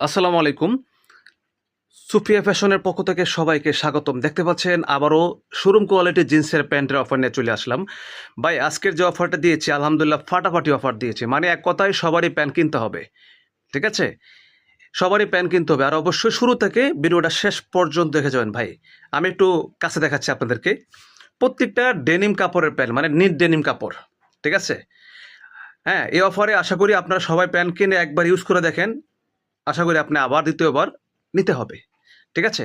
আসসালামু আলাইকুম। সুপ্রিয়া ফ্যাশনের পক্ষ থেকে সবাইকে স্বাগতম। দেখতে পাচ্ছেন আবারও শোরুম কোয়ালিটির জিন্সের প্যান্টের অফার নিয়ে চলে আসলাম। ভাই আজকের যে অফারটা দিয়েছি আলহামদুলিল্লাহ ফাটাফাটি অফার দিয়েছি। মানে এক কথায় সবারই প্যান্ট কিনতে হবে। ঠিক আছে? সবারই প্যান্ট কিনতে হবে। আর অবশ্যই শুরু থেকে ভিডিওটা শেষ পর্যন্ত দেখে যাবেন ভাই। আমি একটু কাছে দেখাচ্ছি আপনাদেরকে। প্রত্যেকটা ডেনিম কাপড়ের প্যান্ট মানে নিট ডেনিম কাপড়। ঠিক আছে? হ্যাঁ, এই অফারে আশা করি আপনারা সবাই প্যান্ট কিনে একবার ইউজ করে দেখেন। আশা করি আপনি আবার দ্বিতীয়বার নিতে হবে। ঠিক আছে?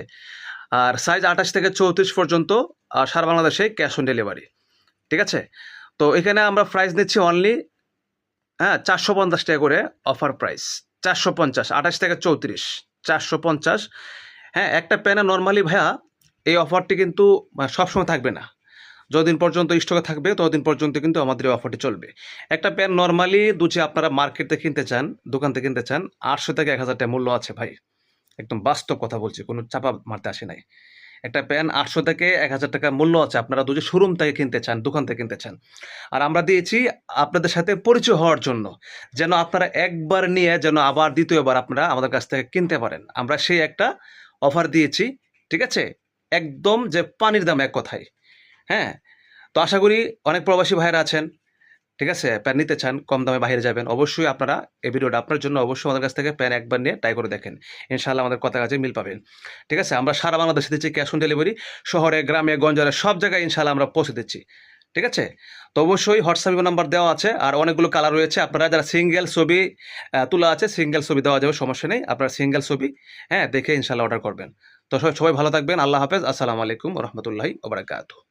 আর সাইজ ২৮ থেকে ৩৪ পর্যন্ত সারা বাংলাদেশে ক্যাশ অন ডেলিভারি। ঠিক আছে? তো এখানে আমরা প্রাইস নিচ্ছি অনলি ৳৪৫০ করে অফার প্রাইস। ৪৫০ ২৮ থেকে ৩৪ ৪৫০। হ্যাঁ, একটা প্যানে নরমালি ভাইয়া এই অফারটি কিন্তু সবসময় থাকবে না। যতদিন পর্যন্ত স্টকে থাকবে ততদিন পর্যন্ত কিন্তু আমাদের এই অফারটি চলবে। একটা প্যান্ট নরমালি আপনারা মার্কেট থেকে কিনতে চান, দোকান থেকে কিনতে চান, ৳৮০০ থেকে ৳১,০০০ মূল্য আছে ভাই। একদম বাস্তব কথা বলছি, কোনো চাপা মারতে আসি নাই। একটা প্যান্ট ৳৮০০ থেকে ৳১,০০০ মূল্য আছে। আপনারা যদি শোরুম থেকে কিনতে চান, দোকান থেকে কিনতে চান। আর আমরা দিয়েছি আপনাদের সাথে পরিচয় হওয়ার জন্য। যেন আপনারা একবার নিয়ে যেন আবার দ্বিতীয়বার আপনারা আমাদের কাছ থেকে কিনতে পারেন। আমরা সেই একটা অফার দিয়েছি। ঠিক আছে? একদম যে পানির দাম এক কথায়। হ্যাঁ? তো আশা করি অনেক প্রবাসী ভাইয়েরা আছেন। ঠিক আছে? প্যান নিতে চান, কম দামে বাহিরে যাবেন। অবশ্যই আপনারা এই ভিডিওটা আপনার জন্য অবশ্যই আমাদের কাছ থেকে প্যান একবার নিয়ে ট্রাই করে দেখেন। ইনশাআল্লাহ আমাদের কথা কাজে মিল পাবেন। ঠিক আছে? আমরা সারা বাংলাদেশে দিচ্ছি ক্যাশ অন ডেলিভারি। শহরে, গ্রামে, গঞ্জে সব জায়গায় ইনশাআল্লাহ আমরা পৌঁছে দিচ্ছি। ঠিক আছে? তো অবশ্যই হোয়াটসঅ্যাপ নাম্বার দেওয়া আছে। আর অনেকগুলো কালার রয়েছে। আপনারা যারা সিঙ্গেল ছবি তোলা আছে, সিঙ্গেল ছবি দেওয়া যাবে, সমস্যা নেই। আপনারা সিঙ্গেল ছবি দেখে ইনশাআল্লাহ অর্ডার করবেন। তো সবাই ভালো থাকবেন। আল্লাহ হাফেজ। আসসালামু আলাইকুম ওয়া রাহমাতুল্লাহি ওয়া বারাকাতুহু।